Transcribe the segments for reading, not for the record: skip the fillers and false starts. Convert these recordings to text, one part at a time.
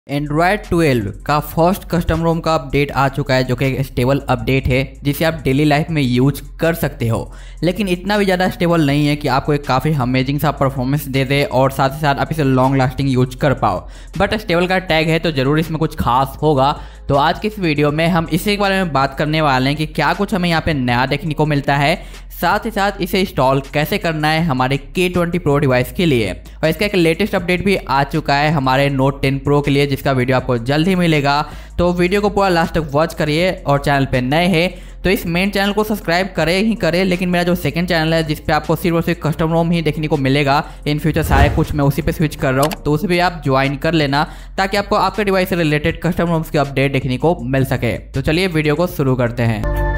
Android 12 का first custom ROM का update आ चुका है, जो कि एक स्टेबल अपडेट है जिसे आप डेली लाइफ में यूज कर सकते हो। लेकिन इतना भी ज़्यादा स्टेबल नहीं है कि आपको एक काफ़ी अमेजिंग सा परफॉर्मेंस दे दे और साथ ही साथ आप इसे लॉन्ग लास्टिंग यूज कर पाओ। बट स्टेबल का टैग है तो ज़रूर इसमें कुछ खास होगा। तो आज की इस वीडियो में हम इसी के बारे में बात करने वाले हैं कि क्या कुछ हमें यहाँ पे नया देखने को मिलता है, साथ ही साथ इसे इंस्टॉल कैसे करना है हमारे K20 Pro डिवाइस के लिए। और इसका एक लेटेस्ट अपडेट भी आ चुका है हमारे Note 10 Pro के लिए, जिसका वीडियो आपको जल्द ही मिलेगा। तो वीडियो को पूरा लास्ट तक वॉच करिए और चैनल पे नए हैं तो इस मेन चैनल को सब्सक्राइब करें ही करें। लेकिन मेरा जो सेकंड चैनल है जिस पे आपको सिर्फ और सिर्फ कस्टम रोम ही देखने को मिलेगा, इन फ्यूचर सारे कुछ मैं उसी पे स्विच कर रहा हूँ, तो उसे भी आप ज्वाइन कर लेना ताकि आपको आपके डिवाइस से रिलेटेड कस्टम रोम्स के अपडेट देखने को मिल सके। तो चलिए वीडियो को शुरू करते हैं।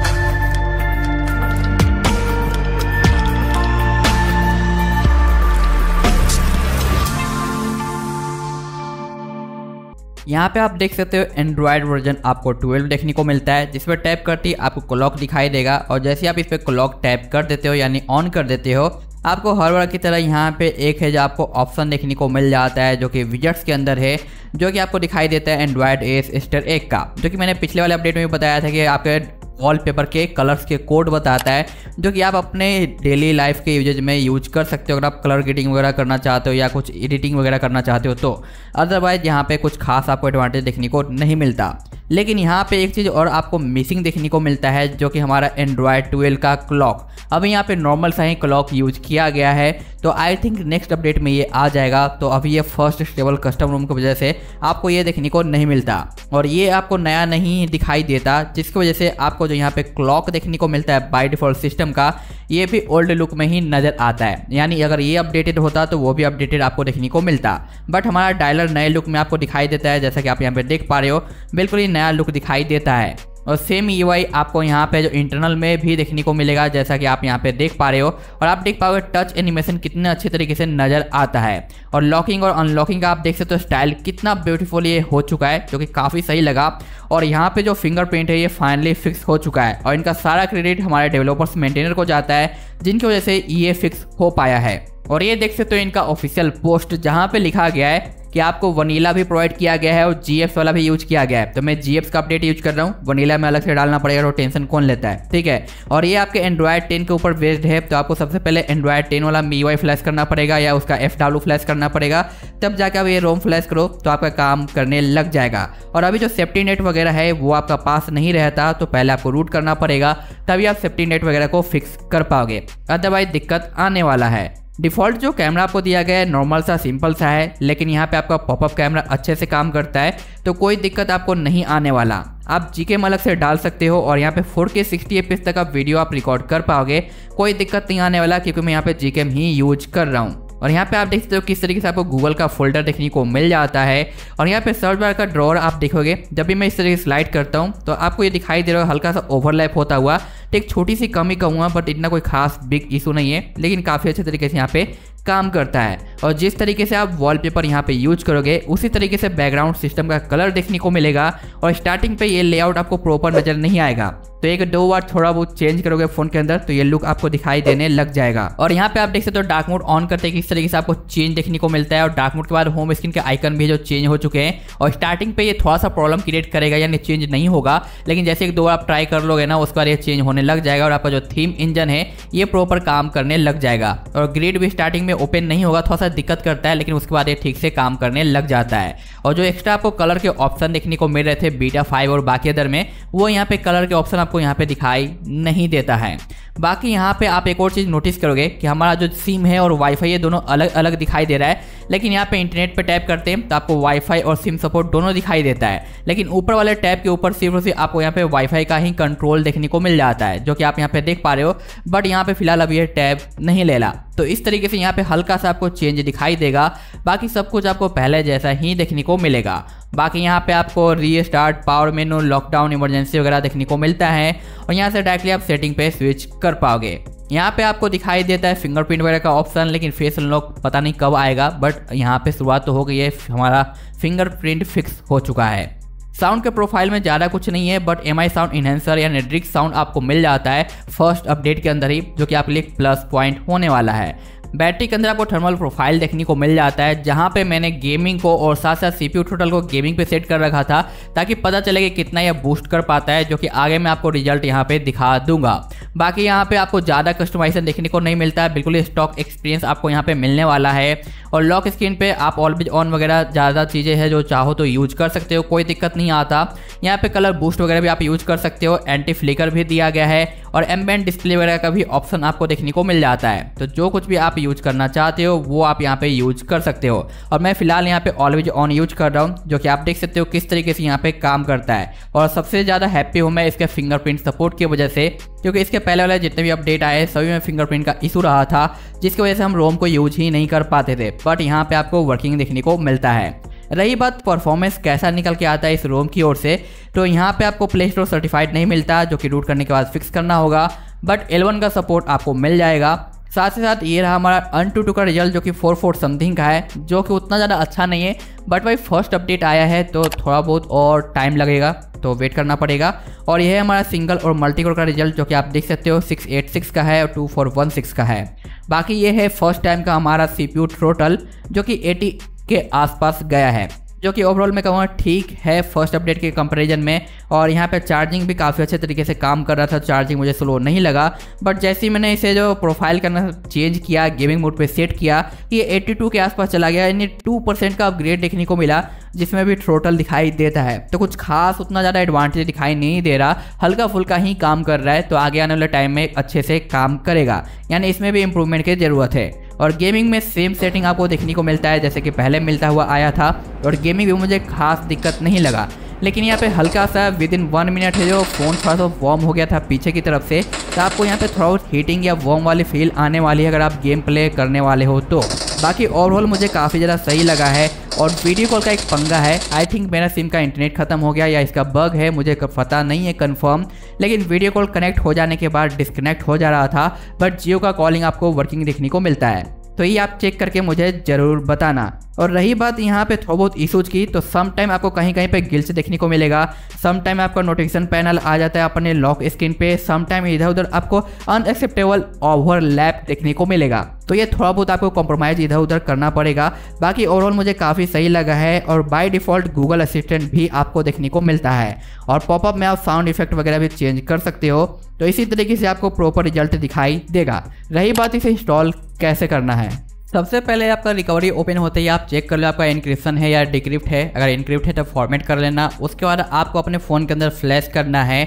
यहाँ पे आप देख सकते हो एंड्रॉयड वर्जन आपको 12 देखने को मिलता है, जिस पर टैप करते ही आपको क्लॉक दिखाई देगा। और जैसे ही आप इस पर क्लॉक टैप कर देते हो यानी ऑन कर देते हो, आपको हर बार की तरह यहाँ पे एक है जो आपको ऑप्शन देखने को मिल जाता है, जो कि विजेट्स के अंदर है, जो कि आपको दिखाई देता है एंड्रॉयड एस स्टार 1 का, जो कि मैंने पिछले वाले अपडेट में भी बताया था कि आपके वॉलपेपर के कलर्स के कोड बताता है, जो कि आप अपने डेली लाइफ के यूजेज में यूज कर सकते हो अगर आप कलर ग्रेडिंग वगैरह करना चाहते हो या कुछ एडिटिंग वगैरह करना चाहते हो। तो अदरवाइज यहाँ पे कुछ खास आपको एडवांटेज देखने को नहीं मिलता। लेकिन यहाँ पे एक चीज़ और आपको मिसिंग देखने को मिलता है, जो कि हमारा एंड्रॉयड 12 का क्लॉक। अभी यहाँ पे नॉर्मल सा ही क्लॉक यूज किया गया है, तो आई थिंक नेक्स्ट अपडेट में ये आ जाएगा। तो अभी ये फर्स्ट स्टेबल कस्टम रोम की वजह से आपको ये देखने को नहीं मिलता और ये आपको नया नहीं दिखाई देता, जिसकी वजह से आपको जो यहाँ पे क्लॉक देखने को मिलता है बाय डिफॉल्ट सिस्टम का, ये भी ओल्ड लुक में ही नजर आता है। यानी अगर ये अपडेटेड होता तो वो भी अपडेटेड आपको देखने को मिलता, बट हमारा डायलर नए लुक में आपको दिखाई देता है। जैसा कि आप यहाँ पे देख पा रहे हो, बिल्कुल ही नया लुक दिखाई देता है। और सेम यूआई आपको यहाँ पे जो इंटरनल में भी देखने को मिलेगा, जैसा कि आप यहाँ पे देख पा रहे हो। और आप देख पाओगे टच एनिमेशन कितने अच्छे तरीके से नजर आता है, और लॉकिंग और अनलॉकिंग का आप देख सकते हो स्टाइल कितना ब्यूटीफुल ये हो चुका है, जो कि काफ़ी सही लगा। और यहाँ पे जो फिंगरप्रिंट है ये फाइनली फिक्स हो चुका है, और इनका सारा क्रेडिट हमारे डेवलपर्स मेंटेनर को जाता है, जिनकी वजह से ये फिक्स हो पाया है। और ये देख सकते हो इनका ऑफिशियल पोस्ट, जहाँ पे लिखा गया है कि आपको वनीला भी प्रोवाइड किया गया है और जीएफ्स वाला भी यूज किया गया है। तो मैं जीएफ्स का अपडेट यूज कर रहा हूँ, वनीला में अलग से डालना पड़ेगा, तो टेंशन कौन लेता है, ठीक है। और ये आपके एंड्रॉयड 10 के ऊपर बेस्ड है, तो आपको सबसे पहले एंड्रॉयड 10 वाला MIUI फ्लैश करना पड़ेगा या उसका FW फ्लैश करना पड़ेगा, तब जाकर आप ये रोम फ्लैश करो तो आपका काम करने लग जाएगा। और अभी जो सेफ्टी नेट वगैरह है वो आपका पास नहीं रहता, तो पहले आपको रूट करना पड़ेगा, तभी आप सेफ्टी नेट वगैरह को फिक्स कर पाओगे, अदरवाइज दिक्कत आने वाला है। डिफ़ॉल्ट जो कैमरा आपको दिया गया है नॉर्मल सा सिंपल सा है, लेकिन यहाँ पे आपका पॉपअप कैमरा अच्छे से काम करता है, तो कोई दिक्कत आपको नहीं आने वाला। आप जीकेम अलग से डाल सकते हो और यहाँ पे 4K 60 FPS तक आप वीडियो आप रिकॉर्ड कर पाओगे, कोई दिक्कत नहीं आने वाला, क्योंकि मैं यहाँ पे जीकेम ही यूज कर रहा हूँ। और यहाँ पे आप देख सकते हो किस तरीके से आपको गूगल का फोल्डर देखने को मिल जाता है। और यहाँ पे सर्च बार का ड्रॉअर आप देखोगे, जब भी मैं इस तरीके से स्लाइड करता हूँ तो आपको ये दिखाई दे रहा है हल्का सा ओवरलैप होता हुआ। एक छोटी सी कमी कहूँगा, बट इतना कोई खास बिग इशू नहीं है, लेकिन काफ़ी अच्छे तरीके से यहाँ पे काम करता है। और जिस तरीके से आप वॉलपेपर यहाँ पे यूज करोगे, उसी तरीके से बैकग्राउंड सिस्टम का कलर देखने को मिलेगा। और स्टार्टिंग पे ये लेआउट आपको प्रॉपर नजर नहीं आएगा, तो एक दो बार थोड़ा बहुत चेंज करोगे फोन के अंदर तो ये लुक आपको दिखाई देने लग जाएगा। और यहाँ पे आप देख सकते हो डार्क मोड ऑन करते किस तरीके से आपको चेंज देखने को मिलता है। और डार्क मोड के बाद होम स्क्रीन के आइकन भी जो चेंज हो चुके हैं, और स्टार्टिंग पे ये थोड़ा सा प्रॉब्लम क्रिएट करेगा, यानी चेंज नहीं होगा, लेकिन जैसे एक दो बार आप ट्राई कर लोगे ना, उसके बाद ये चेंज होने लग जाएगा और आपका जो थीम इंजन है ये प्रॉपर काम करने लग जाएगा। और ग्रिड भी स्टार्टिंग में ओपन नहीं होगा, थोड़ा सा दिक्कत करता है, लेकिन उसके बाद ये ठीक से काम करने लग जाता है। और जो एक्स्ट्रा आपको कलर के ऑप्शन देखने को मिल रहे थे बीटा 5 और बाकी अदर में, वो यहाँ पे कलर के ऑप्शन आपको यहाँ पे दिखाई नहीं देता है। बाकी यहाँ पे आप एक और चीज़ नोटिस करोगे कि हमारा जो सिम है और वाईफाई ये दोनों अलग अलग दिखाई दे रहा है, लेकिन यहाँ पे इंटरनेट पे टैप करते हैं तो आपको वाईफाई और सिम सपोर्ट दोनों दिखाई देता है। लेकिन ऊपर वाले टैब के ऊपर सिर्फ और सिर्फ आपको यहाँ पे वाईफाई का ही कंट्रोल देखने को मिल जाता है, जो कि आप यहाँ पे देख पा रहे हो, बट यहाँ पे फिलहाल अभी ये टैब नहीं ले ला। तो इस तरीके से यहाँ पे हल्का सा आपको चेंज दिखाई देगा, बाकी सब कुछ आपको पहले जैसा ही देखने को मिलेगा। बाकी यहाँ पे आपको रीस्टार्ट, पावर मेनू, लॉकडाउन, इमरजेंसी वगैरह देखने को मिलता है, और यहाँ से डायरेक्टली आप सेटिंग पे स्विच कर पाओगे। यहाँ पे आपको दिखाई देता है फिंगरप्रिंट वगैरह का ऑप्शन, लेकिन फेस अनलॉक पता नहीं कब आएगा, बट यहाँ पे शुरुआत तो हो गई है, हमारा फिंगरप्रिंट फिक्स हो चुका है। साउंड के प्रोफाइल में ज़्यादा कुछ नहीं है, बट MI साउंड इन्हेंसर या नेट्रिक साउंड आपको मिल जाता है फर्स्ट अपडेट के अंदर ही, जो कि आपके लिए प्लस पॉइंट होने वाला है। बैटरी के अंदर आपको थर्मल प्रोफाइल देखने को मिल जाता है, जहाँ पे मैंने गेमिंग को और साथ साथ CPU थ्रोटल को गेमिंग पे सेट कर रखा था ताकि पता चले कि कितना यह बूस्ट कर पाता है, जो कि आगे मैं आपको रिजल्ट यहाँ पे दिखा दूंगा। बाकी यहाँ पे आपको ज़्यादा कस्टमाइजेशन देखने को नहीं मिलता है, बिल्कुल स्टॉक एक्सपीरियंस आपको यहाँ पे मिलने वाला है। और लॉक स्क्रीन पे आप ऑलवेज ऑन वगैरह ज़्यादा चीज़ें हैं जो चाहो तो यूज कर सकते हो, कोई दिक्कत नहीं आता। यहाँ पे कलर बूस्ट वगैरह भी आप यूज कर सकते हो, एंटी फ्लिकर भी दिया गया है और एम्बिएंट डिस्प्ले वगैरह का भी ऑप्शन आपको देखने को मिल जाता है। तो जो कुछ भी आप यूज करना चाहते हो वो आप यहाँ पे यूज कर सकते हो। और मैं फिलहाल यहाँ पे ऑलवेज ऑन यूज कर रहा हूँ, जो कि आप देख सकते हो किस तरीके से यहाँ पे काम करता है। और सबसे ज़्यादा हैप्पी हूँ मैं इसके फिंगरप्रिंट सपोर्ट की वजह से, क्योंकि इसके पहले वाले जितने भी अपडेट आए सभी में फिंगरप्रिंट का इशू रहा था, जिसकी वजह से हम रोम को यूज ही नहीं कर पाते थे। बट यहाँ पे आपको वर्किंग देखने को मिलता है। रही बात परफॉर्मेंस कैसा निकल के आता है इस रोम की ओर से, तो यहाँ पे आपको प्ले स्टोर सर्टिफाइड नहीं मिलता, जो कि रूट करने के बाद फिक्स करना होगा। बट L1 का सपोर्ट आपको मिल जाएगा। साथ ही साथ ये रहा हमारा अनटूटू का रिजल्ट, जो कि 44 समथिंग का है, जो कि उतना ज़्यादा अच्छा नहीं है। बट भाई फर्स्ट अपडेट आया है तो थोड़ा बहुत और टाइम लगेगा, तो वेट करना पड़ेगा। और यह है हमारा सिंगल और मल्टी कोर का रिजल्ट, जो कि आप देख सकते हो 686 का है और 2416 का है। बाकी ये है फर्स्ट टाइम का हमारा CPU थ्रोटल, जो कि 80 के आसपास गया है, जो कि ओवरऑल मैं कहूँगा ठीक है फर्स्ट अपडेट के कंपैरिजन में। और यहाँ पे चार्जिंग भी काफ़ी अच्छे तरीके से काम कर रहा था, चार्जिंग मुझे स्लो नहीं लगा। बट जैसे ही मैंने इसे जो प्रोफाइल करना चेंज किया, गेमिंग मोड पे सेट किया, ये 82 के आसपास चला गया, यानी 2% का अपग्रेड देखने को मिला, जिसमें भी थ्रोटल दिखाई देता है। तो कुछ खास उतना ज़्यादा एडवांटेज दिखाई नहीं दे रहा, हल्का फुल्का ही काम कर रहा है। तो आगे आने वाले टाइम में अच्छे से काम करेगा, यानी इसमें भी इंप्रूवमेंट की ज़रूरत है। और गेमिंग में सेम सेटिंग आपको देखने को मिलता है जैसे कि पहले मिलता हुआ आया था, और गेमिंग भी मुझे खास दिक्कत नहीं लगा। लेकिन यहाँ पे हल्का सा विदिन 1 मिनट है जो फ़ोन थोड़ा सा वार्म हो गया था पीछे की तरफ से, तो आपको यहाँ पे थोड़ा हीटिंग या वार्म वाली फील आने वाली है अगर आप गेम प्ले करने वाले हो तो। बाकी ओवरऑल मुझे काफ़ी ज़्यादा सही लगा है। और वीडियो कॉल का एक पंगा है, आई थिंक मेरा सिम का इंटरनेट खत्म हो गया या इसका बग है, मुझे पता नहीं है कंफर्म। लेकिन वीडियो कॉल कनेक्ट हो जाने के बाद डिस्कनेक्ट हो जा रहा था, बट जियो का कॉलिंग आपको वर्किंग देखने को मिलता है। तो ये आप चेक करके मुझे ज़रूर बताना। और रही बात यहाँ पे थोड़ा बहुत इशूज़ की, तो सम टाइम आपको कहीं कहीं पे गिल्स देखने को मिलेगा, सम टाइम आपका नोटिफिकेशन पैनल आ जाता है अपने लॉक स्क्रीन पे, सम टाइम इधर उधर आपको अनएक्सेप्टेबल ओवरलैप देखने को मिलेगा। तो ये थोड़ा बहुत आपको कॉम्प्रोमाइज़ इधर उधर करना पड़ेगा। बाकी ओवरऑल मुझे काफ़ी सही लगा है। और बाय डिफ़ॉल्ट गूगल असिस्टेंट भी आपको देखने को मिलता है, और पॉपअप में आप साउंड इफेक्ट वगैरह भी चेंज कर सकते हो। तो इसी तरीके से आपको प्रॉपर रिजल्ट दिखाई देगा। रही बात इसे इंस्टॉल कैसे करना है, सबसे पहले आपका रिकवरी ओपन होते ही आप चेक कर लो आपका इनक्रिप्शन है या डिक्रिप्ट है। अगर इनक्रिप्ट है तो फॉर्मेट कर लेना। उसके बाद आपको अपने फ़ोन के अंदर फ्लैश करना है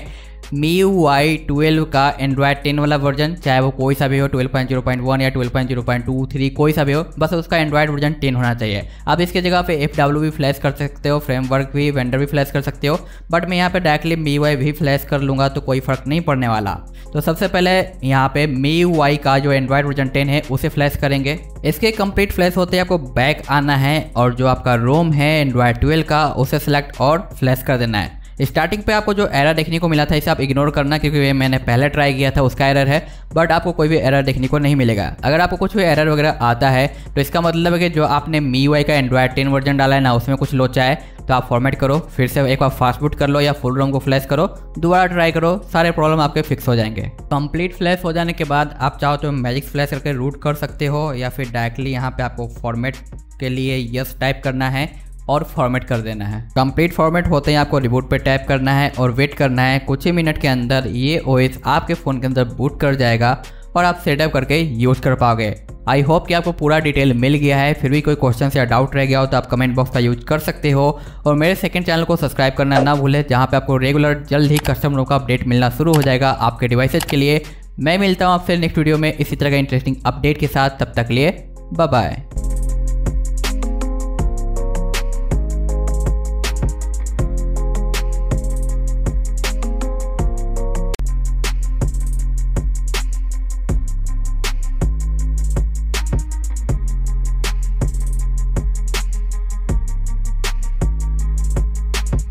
MIUI 12 का एंड्रॉयड 10 वाला वर्जन, चाहे वो कोई सा भी हो, 12.0.1 या 12.0.23 कोई सा भी हो, बस उसका एंड्रॉयड वर्जन 10 होना चाहिए। आप इसके जगह पे FW भी फ्लैश कर सकते हो, फ्रेमवर्क भी, वेंडर भी फ्लैश कर सकते हो, बट मैं यहाँ पे डायरेक्टली MIUI भी फ्लैश कर लूँगा, तो कोई फ़र्क नहीं पड़ने वाला। तो सबसे पहले यहाँ पे MIUI का जो एंड्रॉयड वर्जन 10 है उसे फ्लैश करेंगे। इसके कंप्लीट फ्लैश होते ही आपको बैक आना है, और जो आपका रोम है एंड्रॉयड 12 का उसे सिलेक्ट और फ्लैश कर देना है। स्टार्टिंग पे आपको जो एरर देखने को मिला था इसे आप इग्नोर करना, क्योंकि ये मैंने पहले ट्राई किया था उसका एरर है, बट आपको कोई भी एरर देखने को नहीं मिलेगा। अगर आपको कुछ भी एरर वगैरह आता है तो इसका मतलब है कि जो आपने MIUI का एंड्रॉयड 10 वर्जन डाला है ना, उसमें कुछ लोचा है। तो आप फॉर्मेट करो, फिर से एक बार फास्ट बूट कर लो या फुल रोम को फ्लैश करो, दोबारा ट्राई करो, सारे प्रॉब्लम आपके फिक्स हो जाएंगे। कंप्लीट फ्लैश हो जाने के बाद आप चाहो तो मैजिक फ्लैश करके रूट कर सकते हो, या फिर डायरेक्टली यहाँ पे आपको फॉर्मेट के लिए यस टाइप करना है और फॉर्मेट कर देना है। कंप्लीट फॉर्मेट होते ही आपको रिबूट पे टैप करना है और वेट करना है। कुछ ही मिनट के अंदर ये OS आपके फ़ोन के अंदर बूट कर जाएगा और आप सेटअप करके यूज़ कर पाओगे। आई होप कि आपको पूरा डिटेल मिल गया है। फिर भी कोई क्वेश्चन या डाउट रह गया हो तो आप कमेंट बॉक्स का यूज कर सकते हो, और मेरे सेकंड चैनल को सब्सक्राइब करना ना भूलें, जहाँ पे आपको रेगुलर जल्द ही कस्टमरों का अपडेट मिलना शुरू हो जाएगा आपके डिवाइसेज के लिए। मैं मिलता हूँ आपसे नेक्स्ट वीडियो में इसी तरह का इंटरेस्टिंग अपडेट के साथ, तब तक लिए बाय बाय।